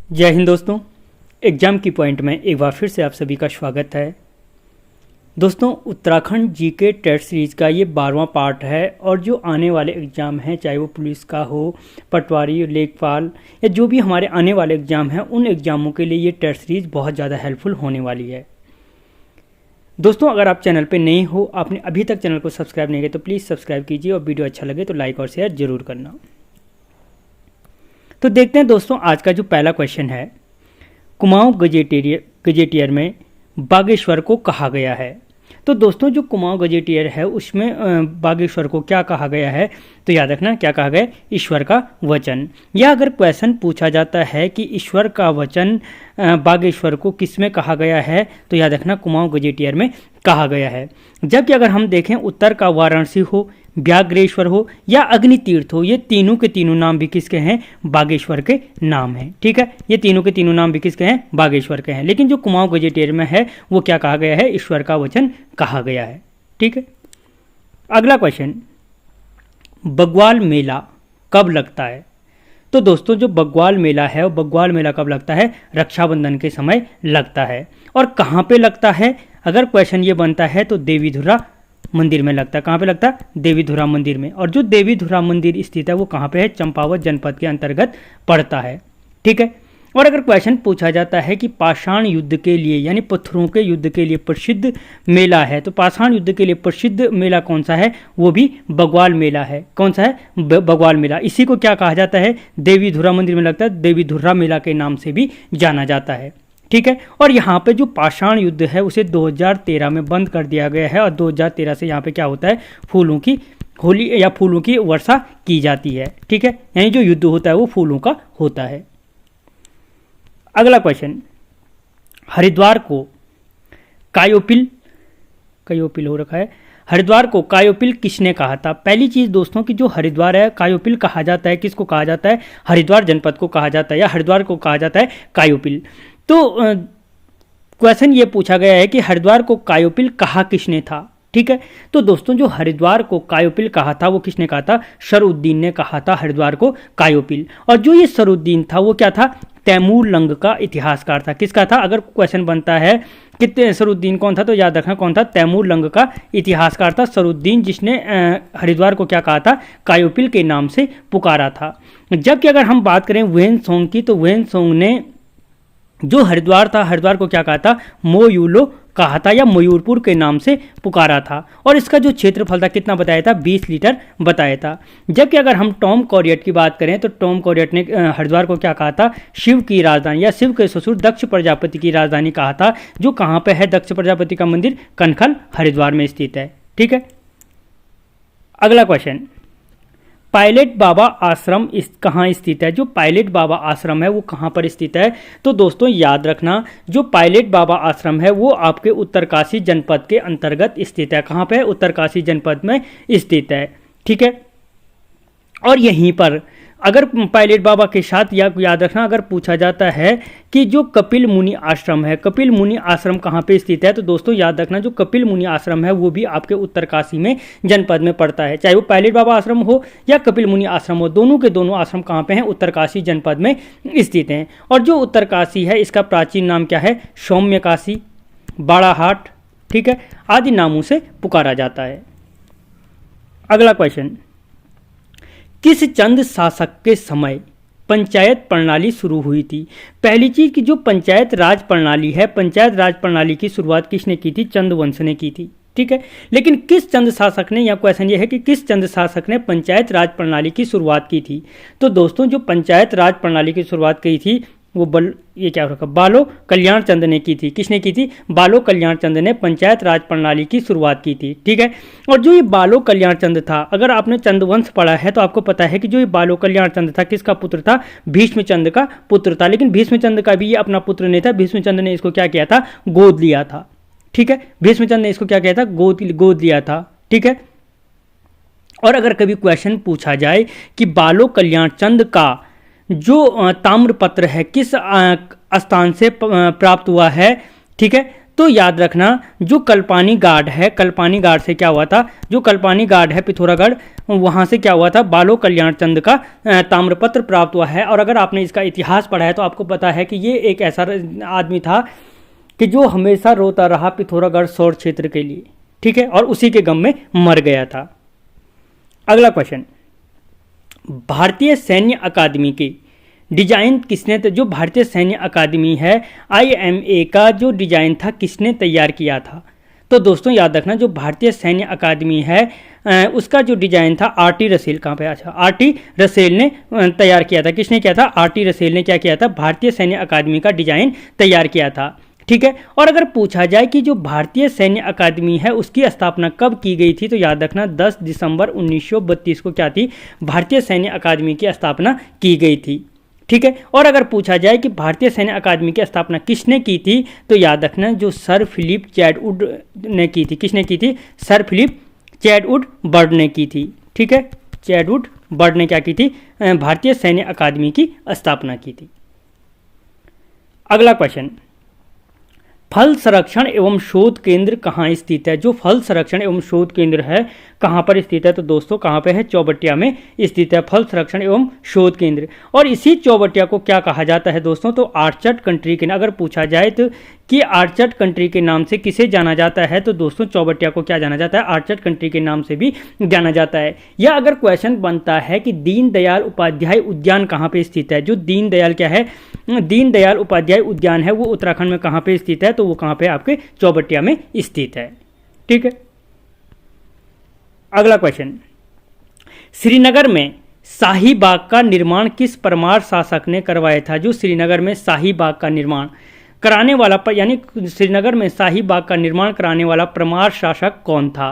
जय हिंद दोस्तों। एग्जाम की पॉइंट में एक बार फिर से आप सभी का स्वागत है। दोस्तों, उत्तराखंड जीके टेस्ट सीरीज का ये 12वां पार्ट है और जो आने वाले एग्ज़ाम हैं, चाहे वो पुलिस का हो, पटवारी, लेखपाल या जो भी हमारे आने वाले एग्ज़ाम हैं, उन एग्ज़ामों के लिए ये टेस्ट सीरीज बहुत ज़्यादा हेल्पफुल होने वाली है। दोस्तों, अगर आप चैनल पर नए हो, आपने अभी तक चैनल को सब्सक्राइब नहीं किया तो प्लीज़ सब्सक्राइब कीजिए और वीडियो अच्छा लगे तो लाइक और शेयर जरूर करना। तो देखते हैं दोस्तों, आज का जो पहला क्वेश्चन है, कुमाऊं गजेटियर में बागेश्वर को कहा गया है। तो दोस्तों, जो कुमाऊं गजेटियर है उसमें बागेश्वर को क्या कहा गया है, तो याद रखना क्या कहा गया है, ईश्वर का वचन। या अगर क्वेश्चन पूछा जाता है कि ईश्वर का वचन बागेश्वर को किस में कहा गया है, तो याद रखना कुमाऊं गजेटियर में कहा गया है। जबकि अगर हम देखें उत्तर का वाराणसी हो, व्याघ्रेश्वर हो या अग्नि तीर्थ हो, ये तीनों के तीनों नाम भी किसके हैं, बागेश्वर के नाम हैं। ठीक है, ये तीनों के तीनों नाम भी किसके हैं, बागेश्वर के हैं। लेकिन जो कुमाऊं गजेटियर में है वो क्या कहा गया है, ईश्वर का वचन कहा गया है। ठीक है, अगला क्वेश्चन, बग्वाल मेला कब लगता है। तो दोस्तों, जो बग्वाल मेला है वो बग्वाल मेला कब लगता है, रक्षाबंधन के समय लगता है। और कहाँ पे लगता है, अगर क्वेश्चन ये बनता है तो देवीधुरा मंदिर में लगता है। कहाँ पे लगता है, देवीधुरा मंदिर में। और जो देवीधुरा मंदिर स्थित है वो कहाँ पे है, चंपावत जनपद के अंतर्गत पड़ता है। ठीक है, और अगर क्वेश्चन पूछा जाता है कि पाषाण युद्ध के लिए यानी पत्थरों के युद्ध के लिए प्रसिद्ध मेला है, तो पाषाण युद्ध के लिए प्रसिद्ध मेला कौन सा है, वो भी बग्वाल मेला है। कौन सा है, बग्वाल मेला। इसी को क्या कहा जाता है, देवीधुरा मंदिर में लगता है, देवीधुरा मेला के नाम से भी जाना जाता है। ठीक है, और यहाँ पे जो पाषाण युद्ध है उसे 2013 में बंद कर दिया गया है और 2013 से यहाँ पे क्या होता है, फूलों की होली या फूलों की वर्षा की जाती है। ठीक है, यानी जो युद्ध होता है वो फूलों का होता है। अगला क्वेश्चन, हरिद्वार को कायोपिल हो रखा है, हरिद्वार को कायोपिल किसने कहा था। पहली चीज दोस्तों की जो हरिद्वार है कायोपिल कहा जाता है, किसको कहा जाता है, हरिद्वार जनपद को कहा जाता है या हरिद्वार को कहा जाता है कायोपिल। तो क्वेश्चन ये पूछा गया है कि हरिद्वार को कायोपिल कहा किसने था। ठीक है, तो दोस्तों जो हरिद्वार को कायोपिल कहा था वो किसने कहा था, सरुद्दीन ने कहा था हरिद्वार को कायोपिल। और जो ये सरुद्दीन था वो क्या था, तैमूर लंग का इतिहासकार था। किसका था, अगर क्वेश्चन बनता है कि सरुद्दीन कौन था तो याद रखना कौन था, तैमूर लंग का इतिहासकार था सरुद्दीन, जिसने हरिद्वार को क्या कहा था, कायोपिल के नाम से पुकारा था। जबकि अगर हम बात करें वेनसोंग की, तो वेनसोंग ने जो हरिद्वार था, हरिद्वार को क्या कहा था, मोयूलो कहा था या मयूरपुर के नाम से पुकारा था। और इसका जो क्षेत्रफल था कितना बताया था, 20 लीटर बताया था। जबकि अगर हम टॉम कॉरियट की बात करें तो टॉम कॉरियट ने हरिद्वार को क्या कहा था, शिव की राजधानी या शिव के ससुर दक्ष प्रजापति की राजधानी कहा था। जो कहाँ पे है, दक्ष प्रजापति का मंदिर कनखल हरिद्वार में स्थित है। ठीक है, अगला क्वेश्चन, पायलट बाबा आश्रम कहाँ स्थित है। जो पायलट बाबा आश्रम है वो कहाँ पर स्थित है, तो दोस्तों याद रखना जो पायलट बाबा आश्रम है वो आपके उत्तरकाशी जनपद के अंतर्गत स्थित है। कहाँ पे है, उत्तरकाशी जनपद में स्थित है। ठीक है, और यहीं पर अगर पायलट बाबा के साथ याद रखना, अगर पूछा जाता है कि जो कपिल मुनि आश्रम है, कपिल मुनि आश्रम कहाँ पे स्थित है, तो दोस्तों याद रखना जो कपिल मुनि आश्रम है वो भी आपके उत्तरकाशी में जनपद में पड़ता है। चाहे वो पायलट बाबा आश्रम हो या कपिल मुनि आश्रम हो, दोनों के दोनों आश्रम कहाँ पे हैं, उत्तरकाशी जनपद में स्थित हैं। और जो उत्तरकाशी है इसका प्राचीन नाम क्या है, सौम्यकाशी, बाड़ाहाट, ठीक है, आदि नामों से पुकारा जाता है। अगला क्वेश्चन, किस चंद शासक के समय पंचायत प्रणाली शुरू हुई थी। पहली चीज की जो पंचायत राज प्रणाली है, पंचायत राज प्रणाली की शुरुआत किसने की थी, चंद वंश ने की थी। ठीक है, लेकिन किस चंद शासक ने, या क्वेश्चन ये है कि किस चंद शासक ने पंचायत राज प्रणाली की शुरुआत की थी। तो दोस्तों जो पंचायत राज प्रणाली की शुरुआत की थी वो बालो कल्याण चंद ने की थी। किसने की थी, बालो कल्याण चंद ने पंचायत राज प्रणाली की शुरुआत की थी। ठीक है, और जो ये बालो कल्याण चंद था, अगर आपने चंदवंश पढ़ा है तो आपको पता है कि जो ये बालो कल्याण चंद था किसका पुत्र था, भीष्मचंद का पुत्र था। लेकिन भीष्मचंद का भी ये अपना पुत्र नहीं था, भीष्मचंद ने इसको क्या किया था, गोद लिया था। ठीक है, भीष्मचंद ने इसको क्या किया था, गोद लिया था। ठीक है, और अगर कभी क्वेश्चन पूछा जाए कि बालो कल्याण चंद का जो ताम्रपत्र है किस स्थान से प्राप्त हुआ है, ठीक है, तो याद रखना जो कल्पानी गार्ड है, कल्पानी गार्ड से क्या हुआ था, जो कल्पानी गार्ड है पिथौरागढ़, वहाँ से क्या हुआ था, बालो कल्याण चंद का ताम्रपत्र प्राप्त हुआ है। और अगर आपने इसका इतिहास पढ़ा है तो आपको पता है कि ये एक ऐसा आदमी था कि जो हमेशा रोता रहा पिथौरागढ़ सौर क्षेत्र के लिए, ठीक है, और उसी के गम में मर गया था। अगला क्वेश्चन, भारतीय सैन्य अकादमी की डिजाइन किसने, जो भारतीय सैन्य अकादमी है IMA का जो डिजाइन था किसने तैयार किया था? तो दोस्तों याद रखना जो भारतीय सैन्य अकादमी है उसका जो डिजाइन था RT रसेल, कहाँ पे, अच्छा RT रसेल ने तैयार किया था। किसने किया था? RT रसेल ने क्या किया था, भारतीय सैन्य अकादमी का डिजाइन तैयार किया था, ठीक है। और अगर पूछा जाए कि जो भारतीय सैन्य अकादमी है उसकी स्थापना कब की गई थी, तो याद रखना 10 दिसंबर 1932 को क्या थी, भारतीय सैन्य अकादमी की स्थापना की गई थी, ठीक है। और अगर पूछा जाए कि भारतीय सैन्य अकादमी की स्थापना किसने की थी, तो याद रखना जो सर फिलिप चैडवुड ने की थी। किसने की थी? सर फिलिप चैडवुड बर्ड ने की थी, ठीक है। चैडवुड बर्ड ने क्या की थी, भारतीय सैन्य अकादमी की स्थापना की थी। अगला क्वेश्चन, फल संरक्षण एवं शोध केंद्र कहाँ स्थित है? जो फल संरक्षण एवं शोध केंद्र है कहाँ पर स्थित है? तो दोस्तों कहाँ पे है? चौबटिया में स्थित है फल संरक्षण एवं शोध केंद्र। और इसी चौबटिया को क्या कहा जाता है दोस्तों? तो आर्चर्ड कंट्री के, अगर पूछा जाए तो कि आर्चर्ड कंट्री के नाम से किसे जाना जाता है, तो दोस्तों चौबटिया को क्या जाना जाता है? आर्चर्ड कंट्री के नाम से भी जाना जाता है। या अगर क्वेश्चन बनता है कि दीनदयाल उपाध्याय उद्यान कहाँ पे स्थित है, जो दीनदयाल क्या है, दीनदयाल उपाध्याय उद्यान है वो उत्तराखंड में कहाँ पे स्थित है, तो वो कहाँ पे आपके चौबटिया में स्थित है, ठीक है। अगला क्वेश्चन, श्रीनगर में शाही बाग का निर्माण किस परमार शासक ने करवाया था? जो श्रीनगर में शाही बाग का निर्माण कराने वाला, यानी श्रीनगर में शाही बाग का निर्माण कराने वाला परमार शासक कौन था?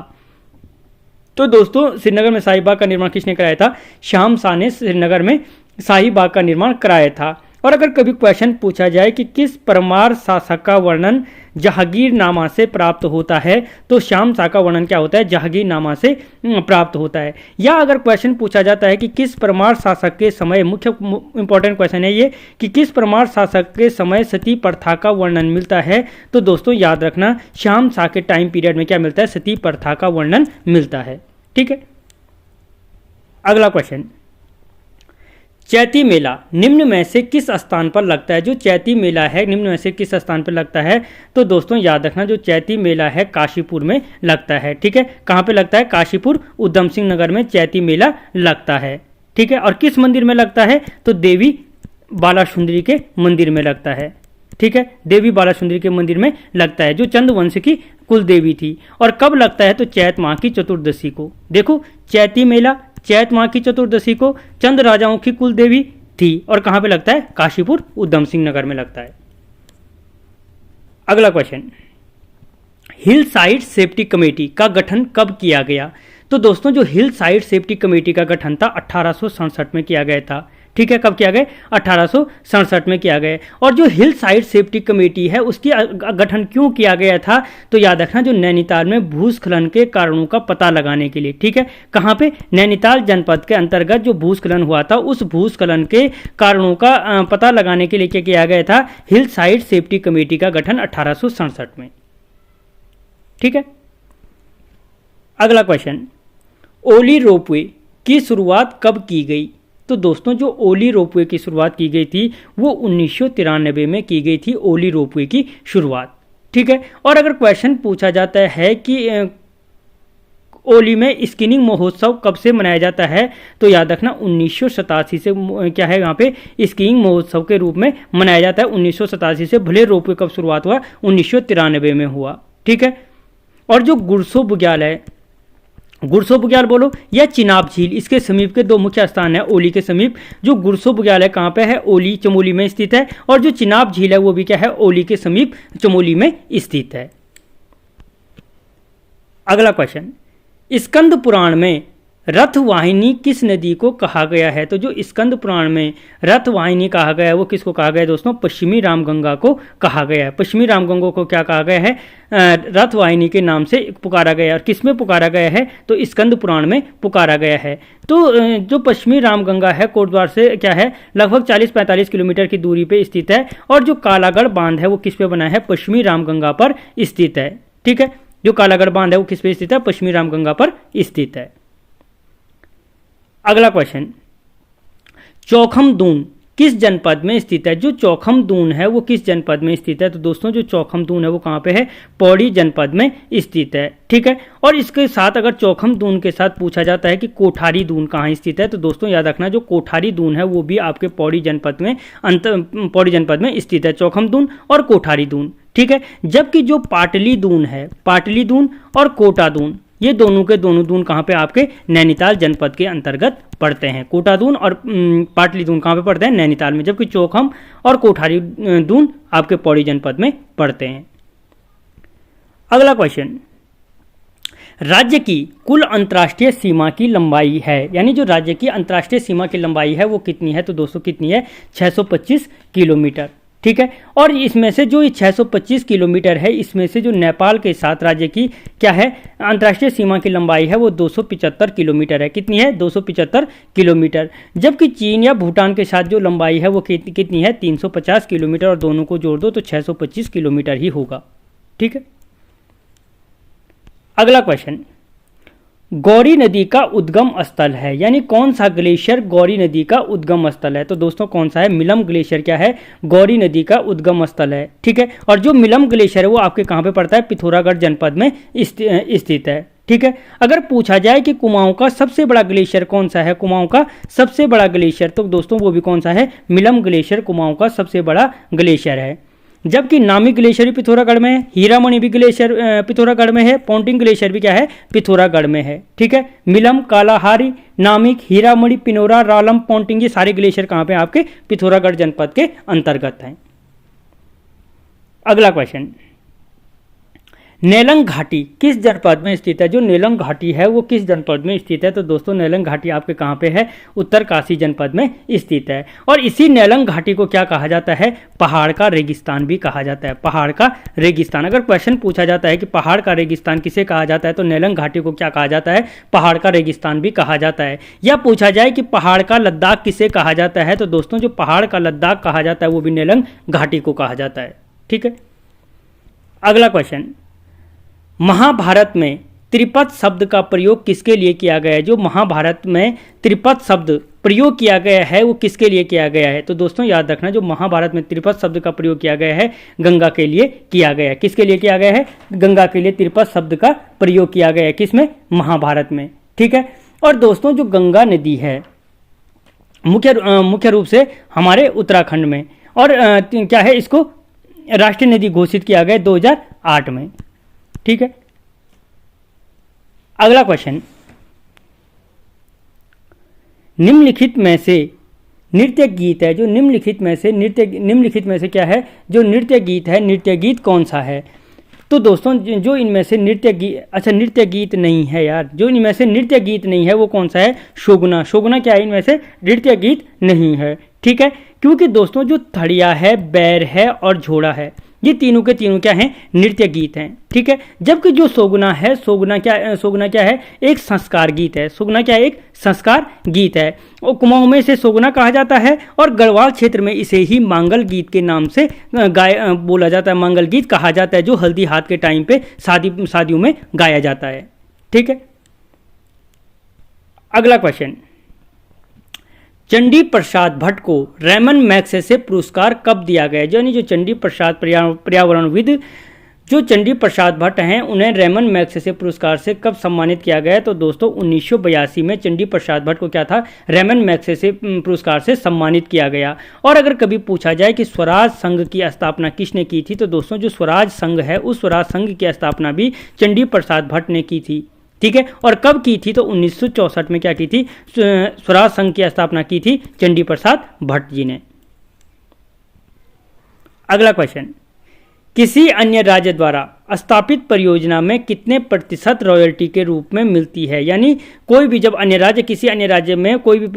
तो दोस्तों श्रीनगर में शाही बाग का निर्माण किसने कराया था? श्याम शाह ने श्रीनगर में शाही बाग का निर्माण कराया था। और अगर कभी क्वेश्चन पूछा जाए कि किस परमार शासक का वर्णन जहांगीरनामा से प्राप्त होता है, तो श्याम शाह का वर्णन क्या होता है? जहांगीरनामा से प्राप्त होता है। या अगर क्वेश्चन पूछा जाता है कि किस परमार शासक के समय, मुख्य इंपॉर्टेंट क्वेश्चन है ये, कि किस परमार शासक के समय सती प्रथा का वर्णन मिलता है, तो दोस्तों याद रखना श्याम शाह के टाइम पीरियड में क्या मिलता है? सती प्रथा का वर्णन मिलता है, ठीक है। अगला क्वेश्चन, चैती मेला निम्न में से किस स्थान पर लगता है? जो चैती मेला है निम्न में से किस स्थान पर लगता है? तो दोस्तों याद रखना जो चैती मेला है काशीपुर में लगता है, ठीक है। कहाँ पे लगता है? काशीपुर उधम सिंह नगर में चैती मेला लगता है, ठीक है। और किस मंदिर में लगता है? तो देवी बालासुंदरी के मंदिर में लगता है, ठीक है। देवी बालासुंदरी के मंदिर में लगता है, जो चंद वंश की कुल देवी थी। और कब लगता है? तो चैत माह की चतुर्दशी को। देखो चैती मेला चैत माह की चतुर्दशी को चंद राजाओं की कुल देवी थी। और कहां पे लगता है? काशीपुर उधम सिंह नगर में लगता है। अगला question, hill side safety committee का गठन कब किया गया? तो दोस्तों जो हिल साइड सेफ्टी कमेटी का गठन था 1867 में किया गया था, ठीक है। कब किया गया? 1867 में किया गया। और जो हिल साइड सेफ्टी कमेटी है उसकी गठन क्यों किया गया था? तो याद रखना जो नैनीताल में भूस्खलन के कारणों का पता लगाने के लिए, ठीक है। कहाँ पे? नैनीताल जनपद के अंतर्गत जो भूस्खलन हुआ था उस भूस्खलन के कारणों का पता लगाने के लिए क्या किया गया था? हिल साइड सेफ्टी कमेटी का गठन 1867 में, ठीक है। अगला क्वेश्चन, ओली रोपवे की शुरुआत कब की गई? तो दोस्तों जो ओली रोपवे की शुरुआत की गई थी वो 1993 में की गई थी, ओली रोपवे की शुरुआत, ठीक है। और अगर क्वेश्चन पूछा जाता है कि ओली में स्कीइंग महोत्सव कब से मनाया जाता है, तो याद रखना 1987 से क्या है यहाँ पे स्कीइंग महोत्सव के रूप में मनाया जाता है 1987 से। भले रोपवे कब शुरुआत हुआ? 1993 में हुआ, ठीक है। और जो गुरसो बुग्याल है, गुरसो बुग्याल बोलो या चिनाब झील, इसके समीप के दो मुख्य स्थान है ओली के समीप। जो गुरसो बुग्याल है कहाँ पे है? ओली चमोली में स्थित है। और जो चिनाब झील है वो भी क्या है? ओली के समीप चमोली में स्थित है। अगला क्वेश्चन, स्कंद पुराण में रथवाहिनी किस नदी को कहा गया है? तो जो स्कंद पुराण में रथवाहिनी कहा गया है वो किसको कहा गया है दोस्तों? पश्चिमी रामगंगा को कहा गया है। पश्चिमी रामगंगा को क्या कहा गया है? रथवाहिनी के नाम से पुकारा गया है। और किस में पुकारा गया है? तो स्कंद पुराण में पुकारा गया है। तो जो पश्चिमी रामगंगा है कोटद्वार से क्या है, लगभग 40-45 किलोमीटर की दूरी पे स्थित है। और जो कालागढ़ बांध है वो किस पे बना है? पश्चिमी रामगंगा पर स्थित है। ठीक है, जो कालागढ़ बांध है वो किस पे स्थित है? पश्चिमी रामगंगा पर स्थित है। अगला क्वेश्चन, चौखम दून किस जनपद में स्थित है? जो चौखम दून है वो किस जनपद में स्थित है? तो दोस्तों जो चौखम दून है वो कहाँ पे है? पौड़ी जनपद में स्थित है। ठीक है, और इसके साथ अगर चौखम दून के साथ पूछा जाता है कि कोठारी दून कहाँ स्थित है, तो दोस्तों याद रखना जो कोठारी दून है वो भी आपके पौड़ी जनपद में स्थित है। चौखम दून और कोठारी दून। ठीक है, जबकि जो पाटली दून है, पाटली दून और कोटा दून, ये दोनों के दोनों दून कहाँ पे? आपके नैनीताल जनपद के अंतर्गत पड़ते हैं। कोटा दून और पाटली दून कहाँ पे पड़ते हैं? नैनीताल में। जबकि चौखम और कोठारी दून आपके पौड़ी जनपद में पड़ते हैं। अगला क्वेश्चन, राज्य की कुल अंतर्राष्ट्रीय सीमा की लंबाई है, यानी जो राज्य की अंतर्राष्ट्रीय सीमा की लंबाई है वो कितनी है? तो दोस्तों कितनी है? 625 किलोमीटर। ठीक है, और इसमें से जो 625 किलोमीटर है, इसमें से जो नेपाल के साथ राज्य की क्या है अंतर्राष्ट्रीय सीमा की लंबाई है वो 275 किलोमीटर है। कितनी है? 275 किलोमीटर। जबकि चीन या भूटान के साथ जो लंबाई है वो कितनी है? 350 किलोमीटर, और दोनों को जोड़ दो तो 625 किलोमीटर ही होगा। ठीक है, अगला क्वेश्चन, गौरी नदी का उद्गम स्थल है, यानी कौन सा ग्लेशियर गौरी नदी का उद्गम स्थल है? तो दोस्तों कौन सा है? मिलम ग्लेशियर क्या है? गौरी नदी का उद्गम स्थल है। ठीक है, और जो मिलम ग्लेशियर है वो आपके कहाँ पे पड़ता है? पिथौरागढ़ जनपद में स्थित है। ठीक है, अगर पूछा जाए कि कुमाऊं का सबसे बड़ा ग्लेशियर कौन सा है, कुमाऊं का सबसे बड़ा ग्लेशियर, तो दोस्तों वो भी कौन सा है? मिलम ग्लेशियर कुमाऊं का सबसे बड़ा ग्लेशियर है। जबकि नामी ग्लेशियर भी पिथौरागढ़ में है, हीरामणि भी ग्लेशियर पिथौरागढ़ में है, पोंटिंग ग्लेशियर भी क्या है? पिथौरागढ़ में है। ठीक है, मिलम, कालाहारी, नामिक, हीरामणि, पिनोरा, रालम, पोंटिंग, ये सारे ग्लेशियर कहाँ पे? आपके पिथौरागढ़ जनपद के अंतर्गत हैं। अगला क्वेश्चन, नेलंग घाटी किस जनपद में स्थित है? जो नेलंग घाटी है वो किस जनपद में स्थित है? तो दोस्तों नेलंग घाटी आपके कहाँ पे है? उत्तरकाशी जनपद में स्थित है। और इसी नेलंग घाटी को क्या कहा जाता है? पहाड़ का रेगिस्तान भी कहा जाता है। पहाड़ का रेगिस्तान। अगर क्वेश्चन पूछा जाता है कि पहाड़ का रेगिस्तान किसे कहा जाता है, तो नेलंग घाटी को क्या कहा जाता है? पहाड़ का रेगिस्तान भी कहा जाता है। या पूछा जाए कि पहाड़ का लद्दाख किसे कहा जाता है, तो दोस्तों जो पहाड़ का लद्दाख कहा जाता है वो भी नेलंग घाटी को कहा जाता है। ठीक है, अगला क्वेश्चन, महाभारत में त्रिपद शब्द का प्रयोग किसके लिए किया गया है? जो महाभारत में त्रिपद शब्द प्रयोग किया गया है वो किसके लिए किया गया है? तो दोस्तों याद रखना जो महाभारत में त्रिपद शब्द का प्रयोग किया गया है गंगा के लिए किया गया है। किसके लिए किया गया है? गंगा के लिए त्रिपद शब्द का प्रयोग किया गया है। किसमें? महाभारत में। ठीक है, और दोस्तों जो गंगा नदी है मुख्य रूप से हमारे उत्तराखंड में, और क्या है, इसको राष्ट्रीय नदी घोषित किया गया 2008 में। ठीक है, अगला क्वेश्चन, निम्नलिखित में से नृत्य गीत है, जो निम्नलिखित में से क्या है? जो नृत्य गीत है, नृत्य गीत कौन सा है? तो दोस्तों जो इनमें से नृत्य गीत नहीं है यार, जो इनमें से नृत्य गीत नहीं है वो कौन सा है? शोगना। शोगना क्या है? इनमें से नृत्य गीत नहीं है। ठीक है, क्योंकि दोस्तों जो थड़िया है, बैर है और झोड़ा है, ये तीनों के तीनों क्या हैं? नृत्य गीत हैं। ठीक है, जबकि जो सोगना है, सोगना क्या है? एक संस्कार गीत है। सोगना क्या है? एक संस्कार गीत है। और कुमाऊं में इसे सोगना कहा जाता है, और गढ़वाल क्षेत्र में इसे ही मांगल गीत के नाम से बोला जाता है। मांगल गीत कहा जाता है, जो हल्दी हाथ के टाइम पे शादियों में गाया जाता है। ठीक है, अगला क्वेश्चन, चंडी प्रसाद भट्ट को रैमन मैग्सेसे पुरस्कार कब दिया गया? यानी जो चंडी प्रसाद पर्यावरणविद जो चंडी प्रसाद भट्ट हैं उन्हें रैमन मैग्सेसे पुरस्कार से कब सम्मानित किया गया? तो दोस्तों 1982 में चंडी प्रसाद भट्ट को क्या था? रैमन मैग्सेसे पुरस्कार से सम्मानित किया गया। और अगर कभी पूछा जाए कि स्वराज संघ की स्थापना किसने की थी, तो दोस्तों जो स्वराज संघ है उस स्वराज संघ की स्थापना भी चंडी प्रसाद भट्ट ने की थी। ठीक है, और कब की थी? तो 1964 में क्या की थी? स्वराज संघ की स्थापना की थी चंडी प्रसाद भट्ट जी ने। अगला क्वेश्चन, किसी अन्य राज्य द्वारा स्थापित परियोजना में कितने प्रतिशत रॉयल्टी के रूप में मिलती है। यानी कोई भी जब अन्य राज्य किसी अन्य राज्य में कोई भी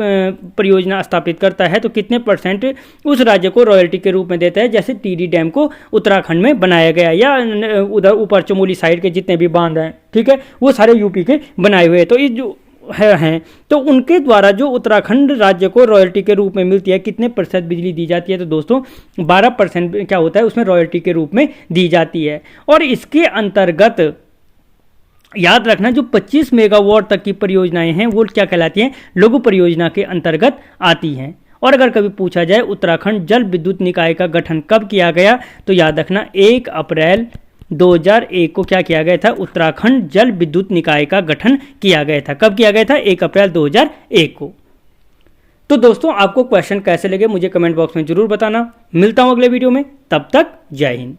परियोजना स्थापित करता है तो कितने परसेंट उस राज्य को रॉयल्टी के रूप में देता है। जैसे टीडी डैम को उत्तराखंड में बनाया गया, या उधर ऊपर चमोली साइड के जितने भी बांध हैं, ठीक है, वो सारे यूपी के बनाए हुए हैं। तो इस जो हैं तो उनके द्वारा जो उत्तराखंड राज्य को रॉयल्टी के रूप में मिलती है, कितने प्रतिशत बिजली दी जाती है, तो दोस्तों 12% क्या होता है उसमें रॉयल्टी के रूप में दी जाती है। और इसके अंतर्गत याद रखना जो 25 मेगावाट तक की परियोजनाएं हैं वो क्या कहलाती हैं, लघु परियोजना के अंतर्गत आती हैं। और अगर कभी पूछा जाए उत्तराखंड जल विद्युत निकाय का गठन कब किया गया, तो याद रखना 1 अप्रैल 2001 को क्या किया गया था, उत्तराखंड जल विद्युत निकाय का गठन किया गया था। कब किया गया था, 1 अप्रैल 2001 को। तो दोस्तों आपको क्वेश्चन कैसे लगे मुझे कमेंट बॉक्स में जरूर बताना। मिलता हूं अगले वीडियो में, तब तक जय हिंद।